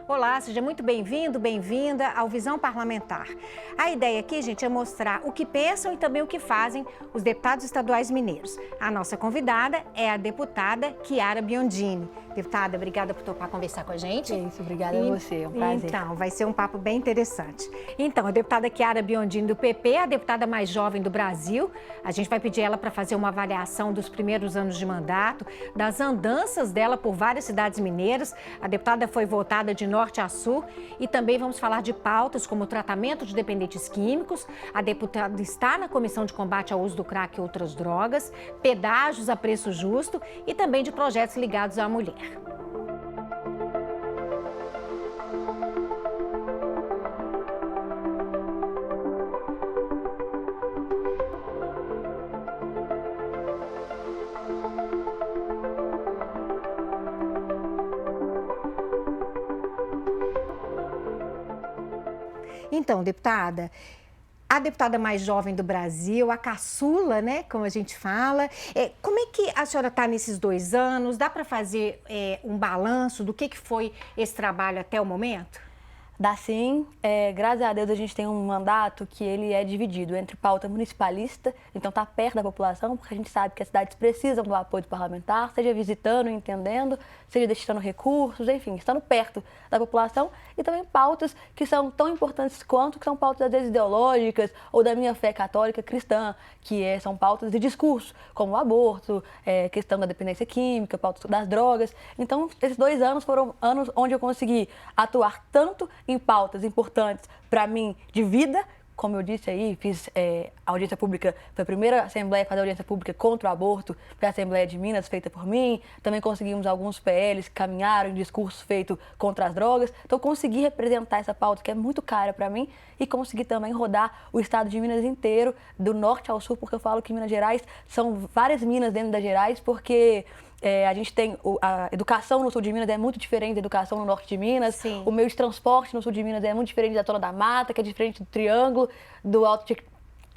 Olá, seja muito bem-vindo, bem-vinda ao Visão Parlamentar. A ideia aqui, gente, é mostrar o que pensam e também o que fazem os deputados estaduais mineiros. A nossa convidada é a deputada Chiara Biondini. Deputada, obrigada por topar conversar com a gente. É isso, obrigada a você, é um prazer. Então, vai ser um papo bem interessante. Então, a deputada Chiara Biondini do PP, a deputada mais jovem do Brasil. A gente vai pedir ela para fazer uma avaliação dos primeiros anos de mandato, das andanças dela por várias cidades mineiras. A deputada foi votada de norte a sul e também vamos falar de pautas como o tratamento de dependentes químicos. A deputada está na Comissão de Combate ao Uso do Crack e outras drogas, pedágios a preço justo e também de projetos ligados à mulher. Então, deputada, a deputada mais jovem do Brasil, a caçula, né, como a gente fala, como é que a senhora está nesses 2 anos? Dá para fazer um balanço do que foi esse trabalho até o momento? Dá sim, graças a Deus a gente tem um mandato que ele é dividido entre pauta municipalista, então está perto da população, porque a gente sabe que as cidades precisam do apoio do parlamentar, seja visitando, entendendo, seja destinando recursos, enfim, estando perto da população, e também pautas que são tão importantes quanto, que são pautas às vezes ideológicas ou da minha fé católica cristã, que são pautas de discurso, como o aborto, questão da dependência química, pautas das drogas. Então, esses 2 anos foram anos onde eu consegui atuar tanto em pautas importantes para mim de vida, como eu disse aí, fiz audiência pública, foi a primeira assembleia a fazer audiência pública contra o aborto, foi a Assembleia de Minas, feita por mim, também conseguimos alguns PLs que caminharam em discurso feito contra as drogas, então consegui representar essa pauta que é muito cara para mim e consegui também rodar o estado de Minas inteiro, do norte ao sul, porque eu falo que Minas Gerais são várias minas dentro das Gerais, porque a gente tem a educação no sul de Minas é muito diferente da educação no norte de Minas. Sim. O meio de transporte no sul de Minas é muito diferente da Zona da Mata, que é diferente do Triângulo, do Alto de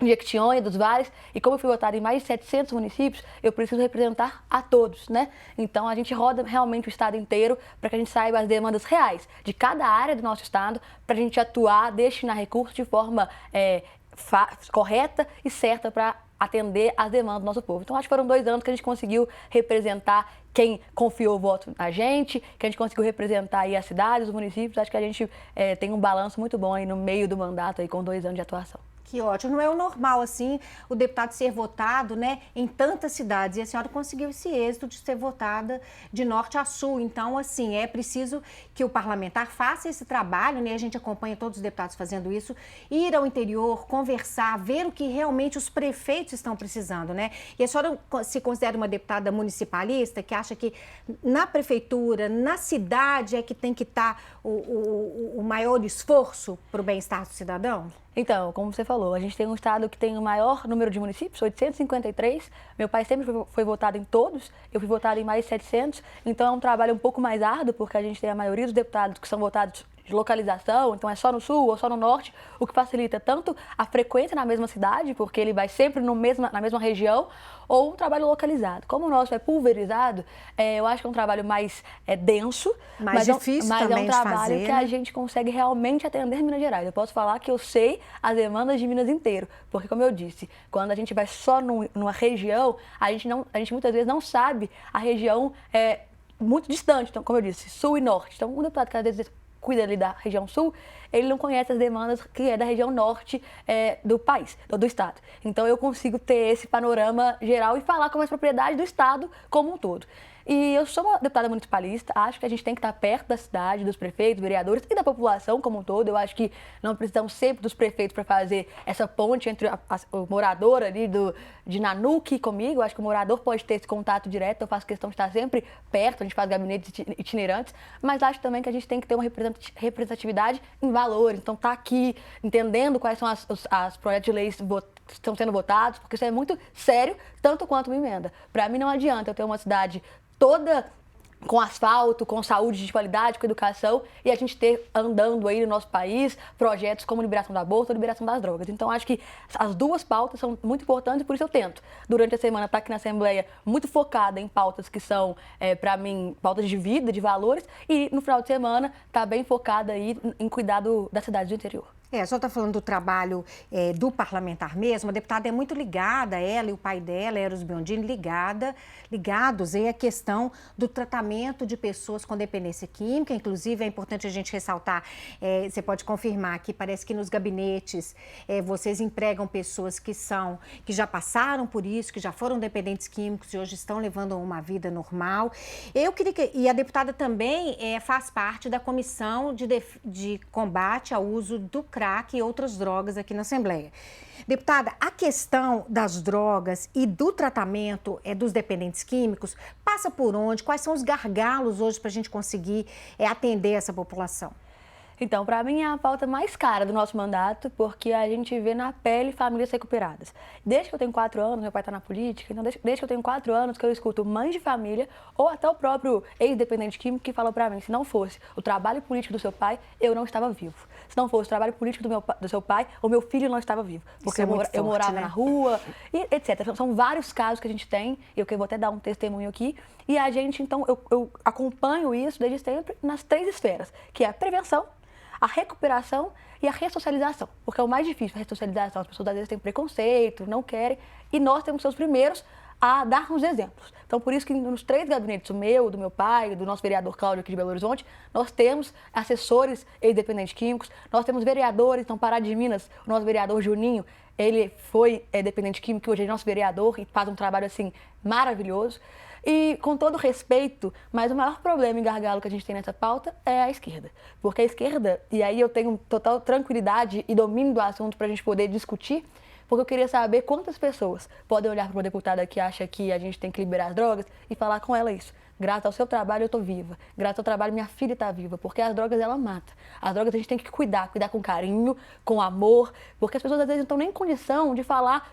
Jequitinhonha, dos vales. E como eu fui votada em mais de 700 municípios, eu preciso representar a todos, né? Então a gente roda realmente o estado inteiro para que a gente saiba as demandas reais de cada área do nosso estado, para a gente atuar, destinar recursos de forma correta e certa para atender às demandas do nosso povo. Então, acho que foram 2 anos que a gente conseguiu representar quem confiou o voto na gente, que a gente conseguiu representar aí as cidades, os municípios. Acho que a gente tem um balanço muito bom aí no meio do mandato, aí, com 2 anos de atuação. Que ótimo. Não é o normal, assim, o deputado ser votado, né, em tantas cidades. E a senhora conseguiu esse êxito de ser votada de norte a sul. Então, assim, é preciso que o parlamentar faça esse trabalho, né? A gente acompanha todos os deputados fazendo isso, ir ao interior, conversar, ver o que realmente os prefeitos estão precisando, né? E a senhora se considera uma deputada municipalista que acha que na prefeitura, na cidade é que tem que estar o maior esforço para o bem-estar do cidadão? Então, como você falou, a gente tem um estado que tem o maior número de municípios, 853. Meu pai sempre foi votado em todos, eu fui votada em mais de 700. Então, é um trabalho um pouco mais árduo, porque a gente tem a maioria dos deputados que são votados de localização, então é só no sul ou só no norte, o que facilita tanto a frequência na mesma cidade, porque ele vai sempre na mesma região, ou um trabalho localizado. Como o nosso é pulverizado, eu acho que é um trabalho mais denso, mais difícil mas também é um trabalho de fazer, que a gente consegue realmente atender Minas Gerais. Eu posso falar que eu sei as demandas de Minas inteiro, porque como eu disse, quando a gente vai só numa região, a gente muitas vezes não sabe a região muito distante, então como eu disse, sul e norte. Então o deputado que às vezes cuida ali da região sul, ele não conhece as demandas que é da região norte do país, do estado. Então eu consigo ter esse panorama geral e falar com mais propriedade do estado como um todo. E eu sou uma deputada municipalista, acho que a gente tem que estar perto da cidade, dos prefeitos, vereadores e da população como um todo. Eu acho que não precisamos sempre dos prefeitos para fazer essa ponte entre o morador ali de Nanuque comigo. Eu acho que o morador pode ter esse contato direto, eu faço questão de estar sempre perto, a gente faz gabinetes itinerantes, mas acho também que a gente tem que ter uma representatividade em valores. Então, tá aqui entendendo quais são as projetos de leis que estão sendo votados, porque isso é muito sério, tanto quanto uma emenda. Para mim não adianta eu ter uma cidade toda com asfalto, com saúde de qualidade, com educação, e a gente ter andando aí no nosso país projetos como liberação do aborto ou liberação das drogas. Então, acho que as duas pautas são muito importantes e por isso eu tento, durante a semana, estar aqui na Assembleia muito focada em pautas que são, para mim, pautas de vida, de valores, e no final de semana estar bem focada aí em cuidar das cidades do interior. A senhora está falando do trabalho do parlamentar mesmo. A deputada é muito ligada, ela e o pai dela, Eros Biondini, ligados à questão do tratamento de pessoas com dependência química. Inclusive, é importante a gente ressaltar, você pode confirmar que parece que nos gabinetes vocês empregam pessoas que já passaram por isso, que já foram dependentes químicos e hoje estão levando uma vida normal. E a deputada também faz parte da comissão de combate ao uso do crack e outras drogas aqui na Assembleia. Deputada, a questão das drogas e do tratamento dos dependentes químicos passa por onde? Quais são os gargalos hoje para a gente conseguir atender essa população? Então, para mim é a pauta mais cara do nosso mandato, porque a gente vê na pele famílias recuperadas. Desde que eu tenho 4 anos, meu pai está na política, então desde que eu tenho 4 anos que eu escuto mães de família ou até o próprio ex-dependente químico que fala para mim, se não fosse o trabalho político do seu pai, eu não estava vivo. Se não fosse o trabalho político do seu pai, o meu filho não estava vivo. Porque eu morava na rua, e etc. São vários casos que a gente tem, e eu vou até dar um testemunho aqui, e a gente, então, eu acompanho isso desde sempre nas 3 esferas, que é a prevenção, a recuperação e a ressocialização, porque é o mais difícil, a ressocialização. As pessoas às vezes têm preconceito, não querem, e nós temos que ser os primeiros a darmos exemplos. Então, por isso que nos 3 gabinetes, o meu, do meu pai, do nosso vereador Cláudio aqui de Belo Horizonte, nós temos assessores ex-dependentes químicos, nós temos vereadores, então Pará de Minas, o nosso vereador Juninho, ele foi dependente químico, hoje é nosso vereador e faz um trabalho assim maravilhoso. E com todo respeito, mas o maior problema e gargalo que a gente tem nessa pauta é a esquerda. Porque a esquerda, e aí eu tenho total tranquilidade e domínio do assunto para a gente poder discutir, porque eu queria saber quantas pessoas podem olhar para uma deputada que acha que a gente tem que liberar as drogas e falar com ela isso. Graças ao seu trabalho eu estou viva, graças ao trabalho minha filha está viva, porque as drogas ela mata. As drogas a gente tem que cuidar com carinho, com amor, porque as pessoas às vezes não estão nem em condição de falar,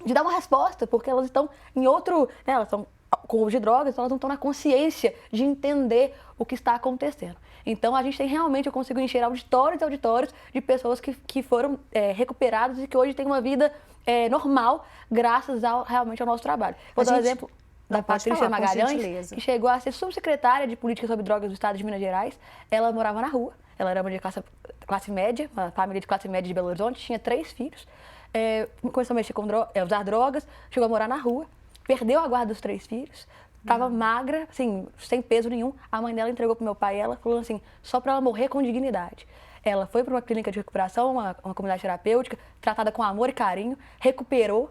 de dar uma resposta, porque elas estão em outro, né, elas estão com uso de drogas, então elas não estão na consciência de entender o que está acontecendo. Então, a gente tem realmente, eu consigo encher auditórios e auditórios de pessoas que foram recuperadas e que hoje têm uma vida normal, graças realmente ao nosso trabalho. Vou dar um exemplo da Patrícia Magalhães, que chegou a ser subsecretária de Política sobre Drogas do Estado de Minas Gerais. Ela morava na rua, ela era uma de classe média, uma família de classe média de Belo Horizonte, tinha 3 filhos, começou a mexer com usar drogas, chegou a morar na rua, perdeu a guarda dos 3 filhos, estava magra, assim, sem peso nenhum. A mãe dela entregou para o meu pai e ela falou assim, só para ela morrer com dignidade. Ela foi para uma clínica de recuperação, uma comunidade terapêutica, tratada com amor e carinho, recuperou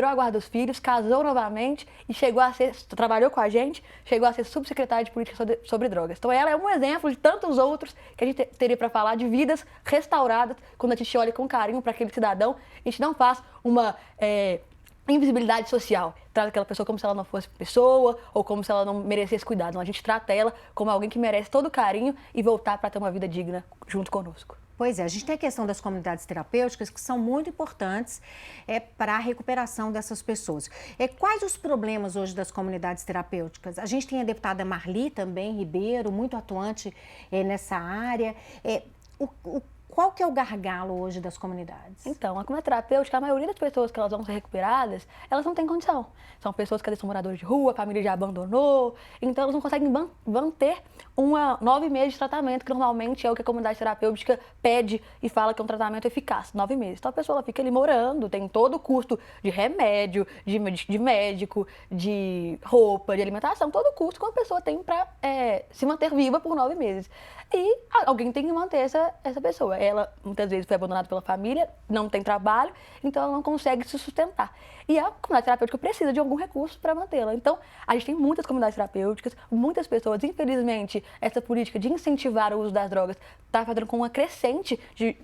a guarda dos filhos, casou novamente e trabalhou com a gente, chegou a ser subsecretária de Política sobre Drogas. Então ela é um exemplo de tantos outros que a gente teria para falar de vidas restauradas quando a gente olha com carinho para aquele cidadão. A gente não faz uma invisibilidade social, trata aquela pessoa como se ela não fosse pessoa ou como se ela não merecesse cuidado. Não, a gente trata ela como alguém que merece todo o carinho e voltar para ter uma vida digna junto conosco. Pois é, a gente tem a questão das comunidades terapêuticas que são muito importantes para a recuperação dessas pessoas. Quais os problemas hoje das comunidades terapêuticas? A gente tem a deputada Marli também, Ribeiro, muito atuante nessa área. Qual que é o gargalo hoje das comunidades? Então, a comunidade terapêutica, a maioria das pessoas que elas vão ser recuperadas, elas não têm condição. São pessoas que são moradores de rua, a família já abandonou, então elas não conseguem manter 9 meses de tratamento, que normalmente é o que a comunidade terapêutica pede e fala que é um tratamento eficaz, 9 meses. Então a pessoa ela fica ali morando, tem todo o custo de remédio, de médico, de roupa, de alimentação, todo o custo que uma pessoa tem para se manter viva por 9 meses. E alguém tem que manter essa pessoa. Ela, muitas vezes, foi abandonada pela família, não tem trabalho, então ela não consegue se sustentar. E a comunidade terapêutica precisa de algum recurso para mantê-la. Então, a gente tem muitas comunidades terapêuticas, muitas pessoas. Infelizmente, essa política de incentivar o uso das drogas está fazendo com uma crescente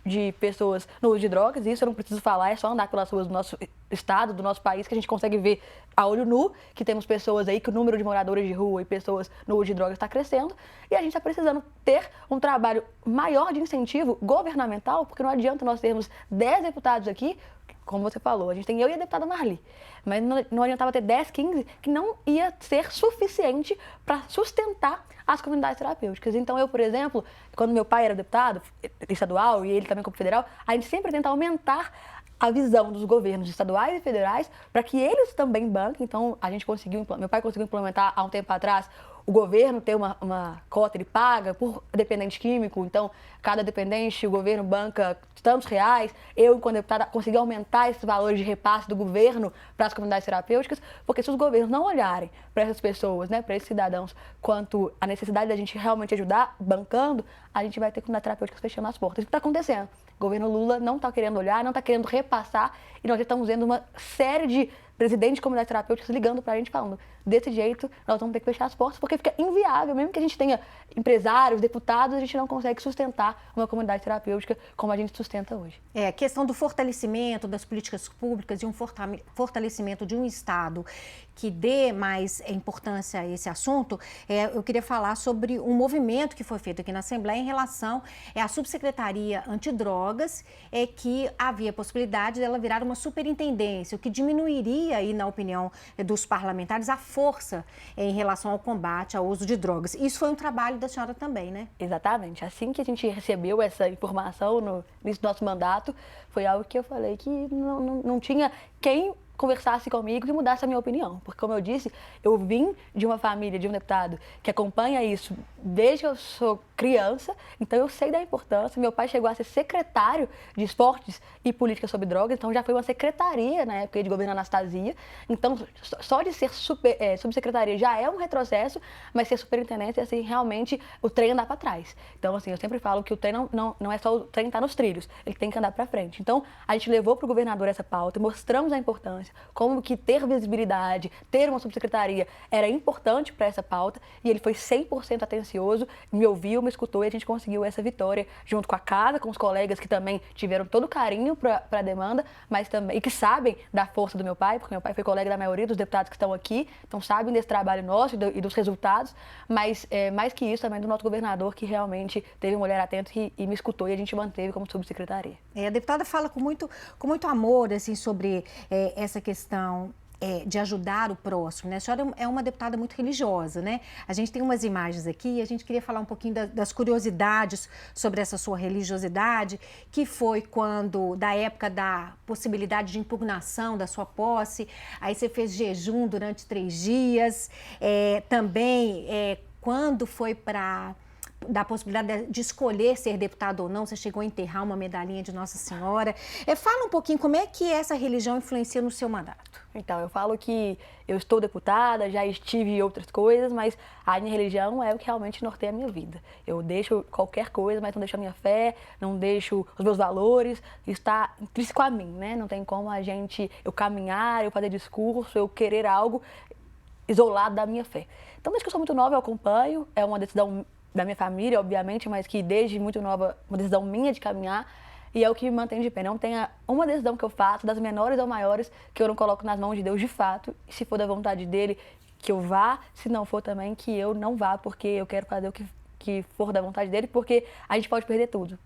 de pessoas no uso de drogas. E isso eu não preciso falar, é só andar pelas ruas do nosso estado, do nosso país, que a gente consegue ver a olho nu que temos pessoas aí, que o número de moradores de rua e pessoas no uso de drogas está crescendo. E a gente está precisando ter um trabalho maior de incentivo governamental, porque não adianta nós termos 10 deputados aqui como você falou, a gente tem eu e a deputada Marli, mas não adiantava ter 10, 15, que não ia ser suficiente para sustentar as comunidades terapêuticas. Então eu, por exemplo, quando meu pai era deputado estadual e ele também como federal, a gente sempre tenta aumentar a visão dos governos estaduais e federais para que eles também banquem. Então, meu pai conseguiu implementar há um tempo atrás o governo ter uma cota, ele paga por dependente químico, então cada dependente o governo banca tantos reais. Eu, enquanto deputada, consegui aumentar esses valores de repasse do governo para as comunidades terapêuticas, porque se os governos não olharem para essas pessoas, né, para esses cidadãos, quanto a necessidade da gente realmente ajudar, bancando, a gente vai ter comunidades terapêuticas fechando as portas. Isso está acontecendo. O governo Lula não está querendo olhar, não está querendo repassar, e nós estamos vendo uma série de presidentes de comunidades terapêuticas ligando para a gente falando, desse jeito nós vamos ter que fechar as portas, porque fica inviável, mesmo que a gente tenha empresários, deputados, a gente não consegue sustentar uma comunidade terapêutica como a gente sustenta hoje. A questão do fortalecimento das políticas públicas e um fortalecimento de um Estado que dê mais importância a esse assunto, eu queria falar sobre um movimento que foi feito aqui na Assembleia em relação à subsecretaria antidrogas, que havia possibilidade dela virar uma superintendência, o que diminuiria, aí, na opinião dos parlamentares, a força em relação ao combate ao uso de drogas. Isso foi um trabalho da senhora também, né? Exatamente. Assim que a gente recebeu essa informação no início do nosso mandato, foi algo que eu falei que não tinha quem conversasse comigo e mudasse a minha opinião. Porque, como eu disse, eu vim de uma família, de um deputado que acompanha isso desde que eu sou criança, então eu sei da importância. Meu pai chegou a ser secretário de esportes e política sobre drogas, então já foi uma secretaria na época de governo Anastasia. Então, só de ser subsecretaria já é um retrocesso, mas ser superintendente, assim, realmente o trem andar para trás. Então, assim, eu sempre falo que o trem não é só o trem estar nos trilhos, ele tem que andar para frente. Então, a gente levou para o governador essa pauta, mostramos a importância, como que ter visibilidade, ter uma subsecretaria era importante para essa pauta, e ele foi 100% atencioso, me ouviu, me escutou, e a gente conseguiu essa vitória junto com a casa, com os colegas que também tiveram todo o carinho para a demanda, mas também, e que sabem da força do meu pai, porque meu pai foi colega da maioria dos deputados que estão aqui, então sabem desse trabalho nosso e dos resultados, mas mais que isso também do nosso governador, que realmente teve um olhar atento e me escutou, e a gente manteve como subsecretaria. A deputada fala com muito amor, assim, sobre essa questão de ajudar o próximo, né? A senhora é uma deputada muito religiosa, né? A gente tem umas imagens aqui e a gente queria falar um pouquinho das curiosidades sobre essa sua religiosidade, que foi da época da possibilidade de impugnação da sua posse, aí você fez jejum durante 3 dias, também quando foi da possibilidade de escolher ser deputado ou não, você chegou a enterrar uma medalhinha de Nossa Senhora. Fala um pouquinho como é que essa religião influencia no seu mandato. Então, eu falo que eu estou deputada, já estive em outras coisas, mas a minha religião é o que realmente norteia a minha vida. Eu deixo qualquer coisa, mas não deixo a minha fé, não deixo os meus valores, isso está intrínseco a mim, né? Não tem como eu caminhar, eu fazer discurso, eu querer algo isolado da minha fé. Então, desde que eu sou muito nova, eu acompanho, é uma decisão da minha família, obviamente, mas que desde muito nova, uma decisão minha de caminhar, e é o que me mantém de pé. Não tenha uma decisão que eu faço, das menores ou maiores, que eu não coloco nas mãos de Deus de fato, e se for da vontade dele, que eu vá, se não for também, que eu não vá, porque eu quero fazer o que for da vontade dele, porque a gente pode perder tudo,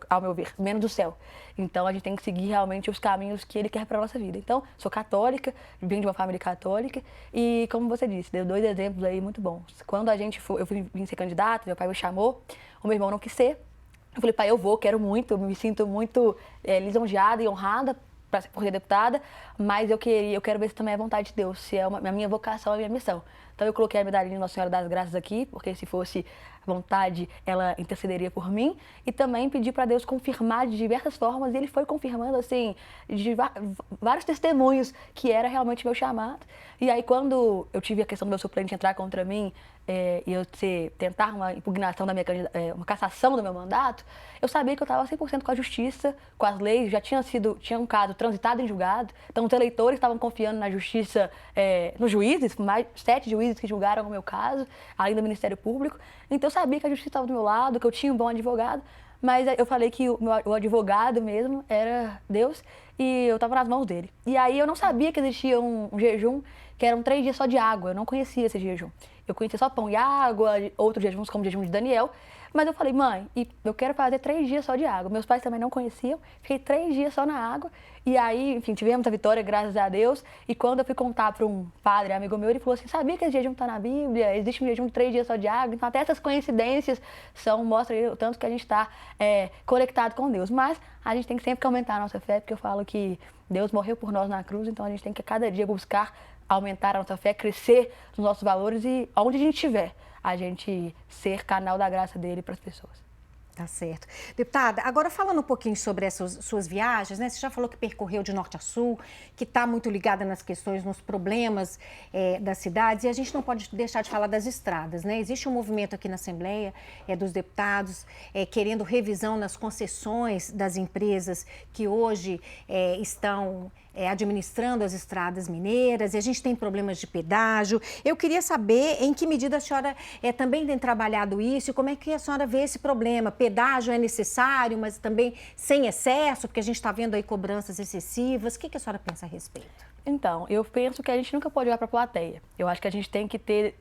ao meu ver, menos o céu. Então, a gente tem que seguir realmente os caminhos que ele quer para a nossa vida. Então, sou católica, venho de uma família católica, e como você disse, deu 2 exemplos aí muito bons. Quando eu vim ser candidata, meu pai me chamou, o meu irmão não quis ser. Eu falei, pai, eu vou, quero muito, me sinto muito lisonjeada e honrada por ser deputada, mas eu quero ver se também é vontade de Deus, se é a minha vocação, a minha missão. Então, eu coloquei a medalhinha Nossa Senhora das Graças aqui, porque se fosse vontade, ela intercederia por mim, e também pedi para Deus confirmar de diversas formas, e ele foi confirmando, assim, de vários testemunhos que era realmente meu chamado. E aí, quando eu tive a questão do meu suplente entrar contra mim, e eu tentar uma impugnação da minha uma cassação do meu mandato, eu sabia que eu estava 100% com a justiça, com as leis, já tinha um caso transitado em julgado, então os eleitores estavam confiando na justiça, nos juízes, mais 7 juízes que julgaram o meu caso, além do Ministério Público, então eu sabia que a justiça estava do meu lado, que eu tinha um bom advogado, mas eu falei que o advogado mesmo era Deus e eu estava nas mãos dele. E aí eu não sabia que existia um jejum que eram 3 dias só de água, eu não conhecia esse jejum. Eu conhecia só pão e água, outros jejuns como o jejum de Daniel, Mas eu falei, mãe, eu quero fazer 3 dias só de água. Meus pais também não conheciam, fiquei 3 dias só na água. E aí, enfim, tivemos a vitória, graças a Deus. E quando eu fui contar para um padre, amigo meu, ele falou assim, sabia que esse jejum está na Bíblia? Existe um jejum de 3 dias só de água. Então, até essas coincidências mostram o tanto que a gente está conectado com Deus. Mas a gente tem que sempre aumentar a nossa fé, porque eu falo que Deus morreu por nós na cruz, então a gente tem que a cada dia buscar aumentar a nossa fé, crescer nos nossos valores e onde a gente estiver, a gente ser canal da graça dele para as pessoas. Tá certo. Deputada, agora falando um pouquinho sobre essas suas viagens, né? Você já falou que percorreu de norte a sul, que está muito ligada nas questões, nos problemas das cidades, e a gente não pode deixar de falar das estradas, né? Existe um movimento aqui na Assembleia dos deputados querendo revisão nas concessões das empresas que hoje estão administrando as estradas mineiras, e a gente tem problemas de pedágio. Eu queria saber em que medida a senhora também tem trabalhado isso e como é que a senhora vê esse problema. Pedágio é necessário, mas também sem excesso, porque a gente está vendo aí cobranças excessivas. O que a senhora pensa a respeito? Então, eu penso que a gente nunca pode olhar para a plateia. Eu acho que a gente tem que ter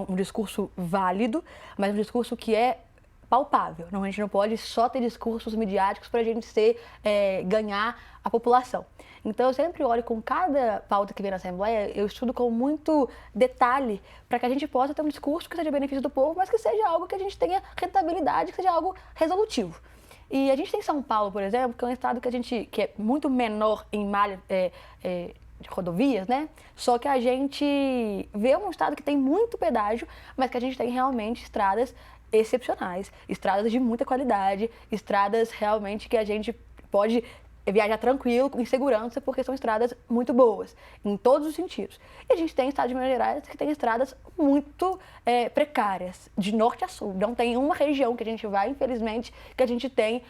um discurso válido, mas um discurso que é palpável. Não, a gente não pode só ter discursos midiáticos para a gente ganhar a população. Então, eu sempre olho com cada pauta que vem na Assembleia, eu estudo com muito detalhe para que a gente possa ter um discurso que seja benefício do povo, mas que seja algo que a gente tenha rentabilidade, que seja algo resolutivo. E a gente tem São Paulo, por exemplo, que é um estado que é muito menor em malha de rodovias, né? Só que a gente vê um estado que tem muito pedágio, mas que a gente tem realmente estradas excepcionais, estradas de muita qualidade, estradas realmente que a gente pode viajar tranquilo, em segurança, porque são estradas muito boas, em todos os sentidos. E a gente tem estado de Minas Gerais que tem estradas muito precárias, de norte a sul. Não tem uma região que a gente vai, infelizmente, que a gente tem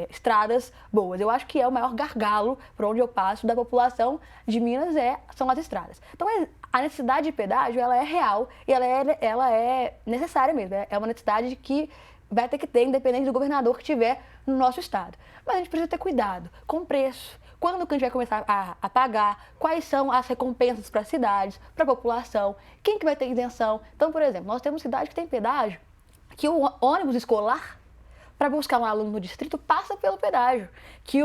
estradas boas. Eu acho que é o maior gargalo por onde eu passo da população de Minas são as estradas. Então, a necessidade de pedágio, ela é real e ela é necessária mesmo. É uma necessidade que vai ter que ter, independente do governador que tiver no nosso estado. Mas a gente precisa ter cuidado com o preço. Quando que a gente vai começar a pagar? Quais são as recompensas para as cidades, para a população? Quem que vai ter isenção? Então, por exemplo, nós temos cidade que tem pedágio, que o ônibus escolar, para buscar um aluno no distrito, passa pelo pedágio, que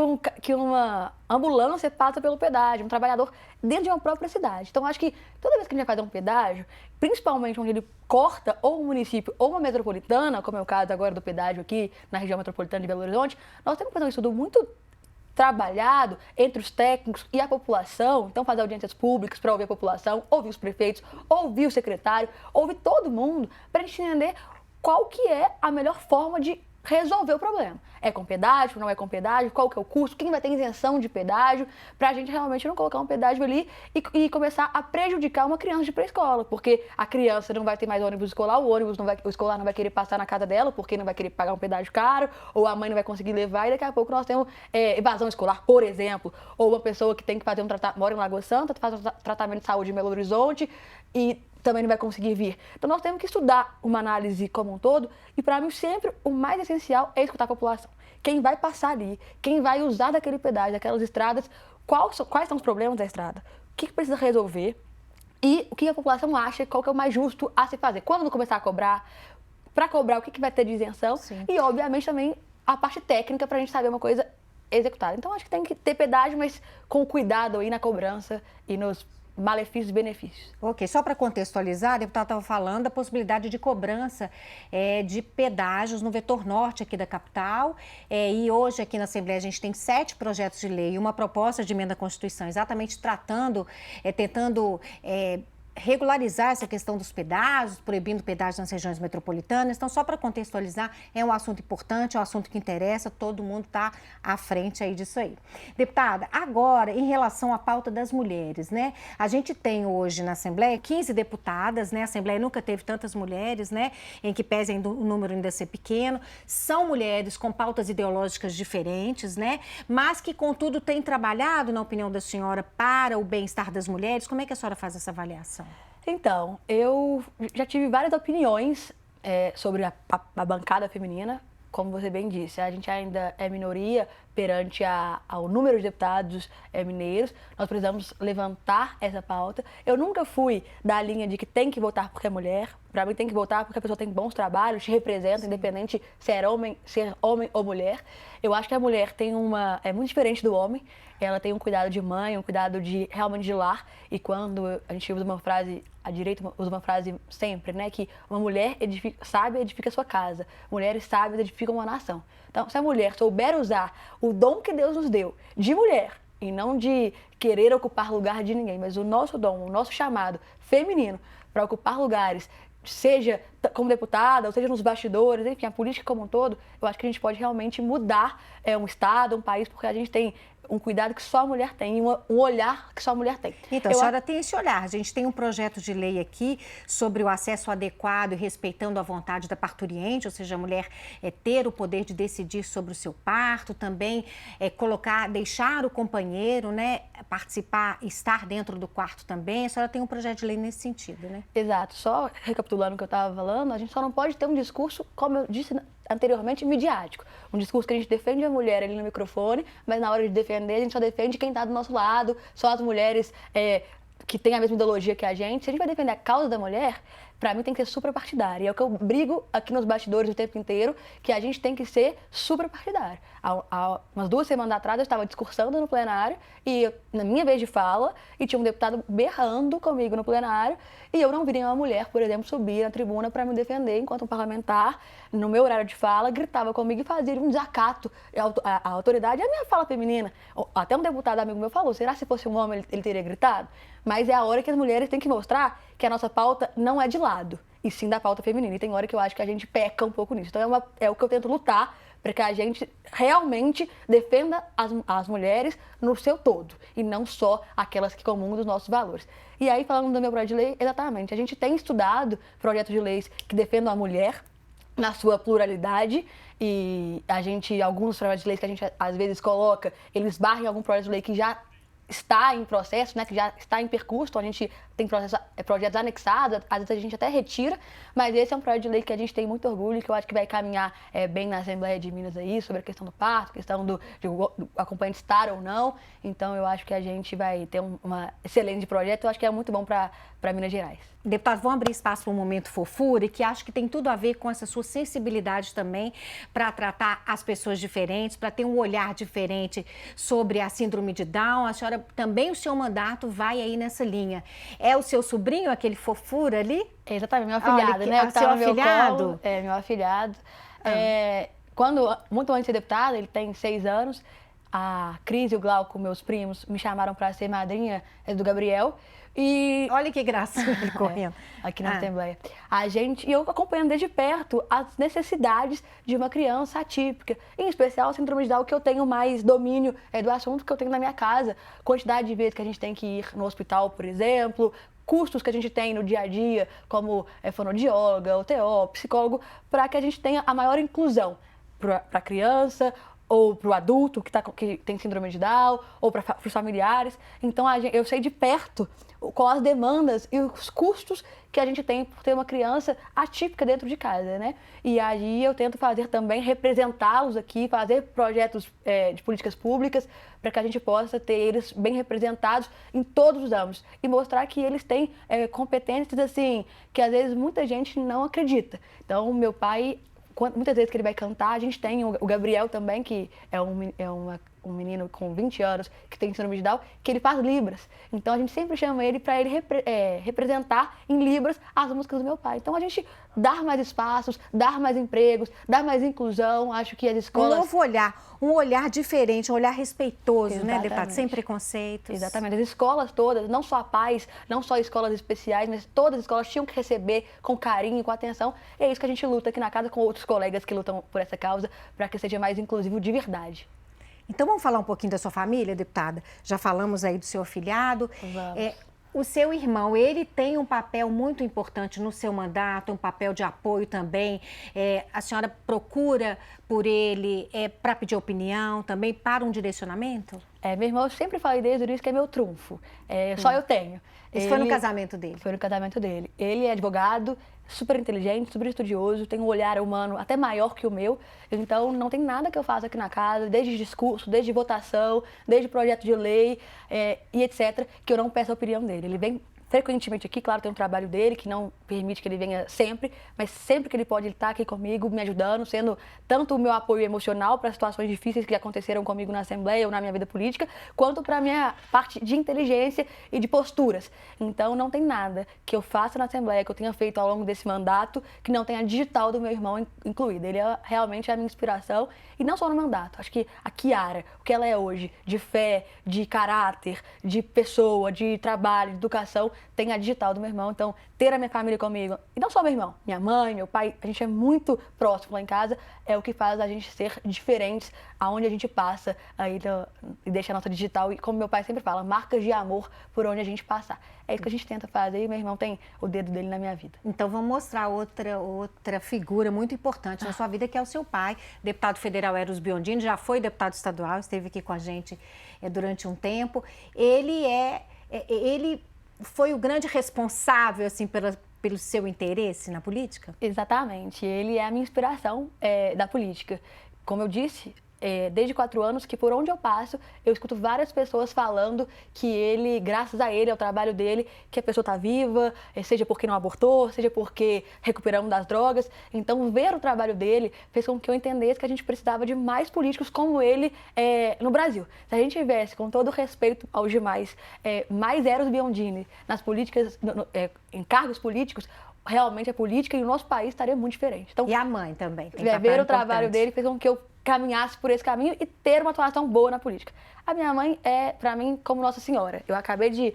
uma ambulância passa pelo pedágio, um trabalhador dentro de uma própria cidade. Então, acho que toda vez que a gente vai fazer um pedágio, principalmente onde ele corta ou um município ou uma metropolitana, como é o caso agora do pedágio aqui na região metropolitana de Belo Horizonte, nós temos que fazer um estudo muito trabalhado entre os técnicos e a população, então fazer audiências públicas para ouvir a população, ouvir os prefeitos, ouvir o secretário, ouvir todo mundo, para a gente entender qual que é a melhor forma de resolver o problema. É com pedágio, não é com pedágio, qual que é o custo, quem vai ter isenção de pedágio, para a gente realmente não colocar um pedágio ali e começar a prejudicar uma criança de pré-escola, porque a criança não vai ter mais ônibus escolar, o escolar não vai querer passar na casa dela, porque não vai querer pagar um pedágio caro, ou a mãe não vai conseguir levar, e daqui a pouco nós temos evasão escolar, por exemplo, ou uma pessoa que tem que fazer mora em Lagoa Santa, faz um tratamento de saúde em Belo Horizonte, e também não vai conseguir vir. Então, nós temos que estudar uma análise como um todo e, para mim, sempre o mais essencial é escutar a população. Quem vai passar ali, quem vai usar daquele pedágio, daquelas estradas, quais são os problemas da estrada, o que precisa resolver e o que a população acha, qual que é o mais justo a se fazer. Quando começar a cobrar, para cobrar, o que vai ter de isenção. Sim. E, obviamente, também a parte técnica para a gente saber uma coisa executada. Então, acho que tem que ter pedágio, mas com cuidado aí na cobrança e nos malefícios e benefícios. Ok, só para contextualizar, a deputada estava falando da possibilidade de cobrança de pedágios no vetor norte aqui da capital, e hoje aqui na Assembleia a gente tem 7 projetos de lei e uma proposta de emenda à Constituição exatamente tentando regularizar essa questão dos pedágios, proibindo pedágios nas regiões metropolitanas. Então, só para contextualizar, é um assunto importante, é um assunto que interessa, todo mundo está à frente aí disso aí. Deputada, agora, em relação à pauta das mulheres, né? A gente tem hoje na Assembleia 15 deputadas, né? A Assembleia nunca teve tantas mulheres, né? Em que pese o número ainda ser pequeno. São mulheres com pautas ideológicas diferentes, né? Mas que, contudo, têm trabalhado, na opinião da senhora, para o bem-estar das mulheres. Como é que a senhora faz essa avaliação? Então, eu já tive várias opiniões sobre a bancada feminina. Como você bem disse, a gente ainda é minoria perante ao número de deputados mineiros. Nós precisamos levantar essa pauta. Eu nunca fui da linha de que tem que votar porque é mulher. Para mim tem que votar porque a pessoa tem bons trabalhos, te representa, independente se é homem ou mulher. Eu acho que a mulher é muito diferente do homem. Ela tem um cuidado de mãe, um cuidado realmente de lar. E quando a gente usa uma frase, a direita usa uma frase sempre, né? Que uma mulher sábia edifica a sua casa. Mulheres sábias edificam uma nação. Então, se a mulher souber usar o dom que Deus nos deu de mulher, e não de querer ocupar lugar de ninguém, mas o nosso dom, o nosso chamado feminino para ocupar lugares, seja como deputada, ou seja nos bastidores, enfim, a política como um todo, eu acho que a gente pode realmente mudar um estado, um país, porque a gente tem um cuidado que só a mulher tem, um olhar que só a mulher tem. Então, a senhora tem esse olhar. A gente tem um projeto de lei aqui sobre o acesso adequado e respeitando a vontade da parturiente, ou seja, a mulher ter o poder de decidir sobre o seu parto, também deixar o companheiro, né, participar, estar dentro do quarto também. A senhora tem um projeto de lei nesse sentido, né? Exato. Só recapitulando o que eu estava falando, a gente só não pode ter um discurso, como eu disse anteriormente, midiático. Um discurso que a gente defende a mulher ali no microfone, mas na hora de defender, a gente só defende quem está do nosso lado, só as mulheres que têm a mesma ideologia que a gente. Se a gente vai defender a causa da mulher, para mim tem que ser suprapartidária. E é o que eu brigo aqui nos bastidores o tempo inteiro, que a gente tem que ser suprapartidário. Há umas 2 semanas atrás eu estava discursando no plenário, na minha vez de fala, e tinha um deputado berrando comigo no plenário, e eu não vi nenhuma mulher, por exemplo, subir na tribuna para me defender, enquanto um parlamentar, no meu horário de fala, gritava comigo e fazia um desacato à autoridade e à minha fala feminina. Até um deputado amigo meu falou, será que se fosse um homem ele teria gritado? Mas é a hora que as mulheres têm que mostrar que a nossa pauta não é de lado, e sim da pauta feminina. E tem hora que eu acho que a gente peca um pouco nisso. Então é o que eu tento lutar, para que a gente realmente defenda as mulheres no seu todo, e não só aquelas que comungam dos nossos valores. E aí, falando do meu projeto de lei, exatamente, a gente tem estudado projetos de leis que defendam a mulher na sua pluralidade, e alguns projetos de leis que a gente às vezes coloca, eles barram algum projeto de lei que já está em processo, né, que já está em percurso, então a gente tem projetos anexados, às vezes a gente até retira, mas esse é um projeto de lei que a gente tem muito orgulho e que eu acho que vai caminhar bem na Assembleia de Minas aí, sobre a questão do parto, questão do acompanhante estar ou não. Então eu acho que a gente vai ter uma excelente projeto, eu acho que é muito bom para Minas Gerais. Deputado, vamos abrir espaço para um momento fofura, e que acho que tem tudo a ver com essa sua sensibilidade também para tratar as pessoas diferentes, para ter um olhar diferente sobre a síndrome de Down. A senhora também, o seu mandato vai aí nessa linha. É o seu sobrinho, aquele fofura ali? É exatamente, meu afilhado, né? Seu afilhado? Colo, meu afilhado. Muito antes de ser deputado, ele tem 6 anos, a Cris e o Glauco, meus primos, me chamaram para ser madrinha do Gabriel. E olha que gracinha ele correndo. Aqui na Assembleia. Eu acompanhando desde perto as necessidades de uma criança atípica, em especial a síndrome de Down, que eu tenho mais domínio do assunto, que eu tenho na minha casa. Quantidade de vezes que a gente tem que ir no hospital, por exemplo, custos que a gente tem no dia a dia, como fonoaudióloga, OTO, psicólogo, para que a gente tenha a maior inclusão para a criança, ou para o adulto que tem síndrome de Down, ou para os familiares. Então, eu sei de perto quais as demandas e os custos que a gente tem por ter uma criança atípica dentro de casa, né? E aí eu tento fazer também, representá-los aqui, fazer projetos de políticas públicas para que a gente possa ter eles bem representados em todos os âmbitos e mostrar que eles têm competências, assim, que às vezes muita gente não acredita. Então, meu pai, muitas vezes que ele vai cantar, a gente tem o Gabriel também, que é um menino com 20 anos que tem síndrome de Down, que ele faz libras. Então a gente sempre chama ele para ele representar em libras as músicas do meu pai. Então a gente dar mais espaços, dar mais empregos, dar mais inclusão. Acho que as escolas... Um novo olhar, um olhar diferente, um olhar respeitoso, Exatamente. Né, deputado? Sem preconceitos. Exatamente. As escolas todas, não só a PAS, não só escolas especiais, mas todas as escolas tinham que receber com carinho e com atenção. E é isso que a gente luta aqui na casa com outros colegas que lutam por essa causa, para que seja mais inclusivo de verdade. Então vamos falar um pouquinho da sua família, deputada? Já falamos aí do seu afilhado. O seu irmão, ele tem um papel muito importante no seu mandato, um papel de apoio também. A senhora procura por ele para pedir opinião, também para um direcionamento? Meu irmão, eu sempre falei desde o início que é meu trunfo. Só eu tenho. Isso foi no casamento dele? Foi no casamento dele. Ele é advogado, super inteligente, super estudioso, tem um olhar humano até maior que o meu. Então, não tem nada que eu faça aqui na casa, desde discurso, desde votação, desde projeto de lei e etc., que eu não peço a opinião dele. Ele vem frequentemente aqui. Claro, tem um trabalho dele que não permite que ele venha sempre, mas sempre que ele pode, ele está aqui comigo, me ajudando, sendo tanto o meu apoio emocional para situações difíceis que aconteceram comigo na Assembleia ou na minha vida política, quanto para a minha parte de inteligência e de posturas. Então, não tem nada que eu faça na Assembleia, que eu tenha feito ao longo desse mandato, que não tenha a digital do meu irmão incluída. Ele é realmente a minha inspiração, e não só no mandato. Acho que a Kiara, o que ela é hoje, de fé, de caráter, de pessoa, de trabalho, de educação, tem a digital do meu irmão. Então, ter a minha família comigo, e não só meu irmão, minha mãe, meu pai, a gente é muito próximo lá em casa, é o que faz a gente ser diferentes aonde a gente passa aí e deixa a nossa digital, e como meu pai sempre fala, marcas de amor por onde a gente passar. É isso que a gente tenta fazer, e meu irmão tem o dedo dele na minha vida. Então vamos mostrar outra figura muito importante na sua vida, que é o seu pai, deputado federal Eros Biondini, já foi deputado estadual, esteve aqui com a gente durante um tempo. Ele foi o grande responsável assim pelo seu interesse na política? Exatamente, ele é a minha inspiração da política. Como eu disse, desde 4 anos, que por onde eu passo, eu escuto várias pessoas falando que ele, graças a ele, ao trabalho dele, que a pessoa está viva, seja porque não abortou, seja porque recuperamos das drogas. Então, ver o trabalho dele fez com que eu entendesse que a gente precisava de mais políticos como ele no Brasil. Se a gente tivesse, com todo respeito aos demais, mais Eros Biondini nas políticas, em cargos políticos, realmente a política e o nosso país estaria muito diferente. Então, e a mãe também tem ver o trabalho dele fez com que eu caminhasse por esse caminho e ter uma atuação boa na política. A minha mãe é, para mim, como Nossa Senhora. Eu acabei de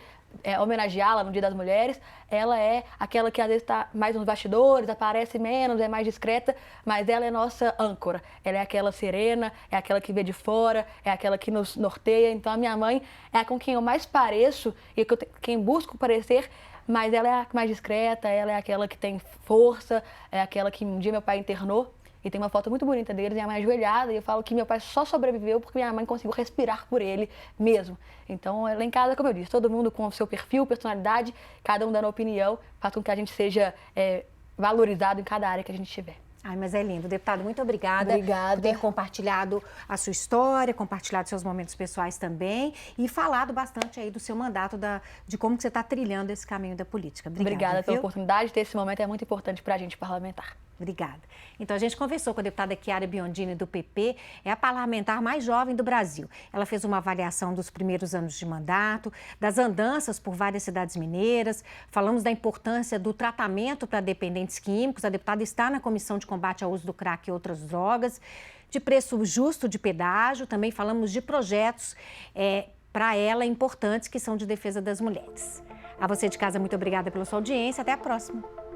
homenageá-la no Dia das Mulheres. Ela é aquela que às vezes está mais nos bastidores, aparece menos, é mais discreta, mas ela é nossa âncora. Ela é aquela serena, é aquela que vê de fora, é aquela que nos norteia. Então, a minha mãe é com quem eu mais pareço e quem busco parecer, mas ela é a mais discreta, ela é aquela que tem força, é aquela que um dia meu pai internou. E tem uma foto muito bonita deles, minha mãe ajoelhada, e eu falo que meu pai só sobreviveu porque minha mãe conseguiu respirar por ele mesmo. Então, lá em casa, como eu disse, todo mundo com o seu perfil, personalidade, cada um dando opinião, faz com que a gente seja valorizado em cada área que a gente tiver. Ai, mas é lindo. Deputado, muito obrigada. Obrigada. Por ter compartilhado a sua história, compartilhado seus momentos pessoais também e falado bastante aí do seu mandato, de como que você está trilhando esse caminho da política. Obrigada pela oportunidade. Ter esse momento é muito importante para a gente parlamentar. Obrigada. Então, a gente conversou com a deputada Kiara Biondini, do PP, é a parlamentar mais jovem do Brasil. Ela fez uma avaliação dos primeiros anos de mandato, das andanças por várias cidades mineiras, falamos da importância do tratamento para dependentes químicos, a deputada está na Comissão de Combate ao Uso do Crack e Outras Drogas, de preço justo de pedágio, também falamos de projetos para ela importantes que são de defesa das mulheres. A você de casa, muito obrigada pela sua audiência, até a próxima.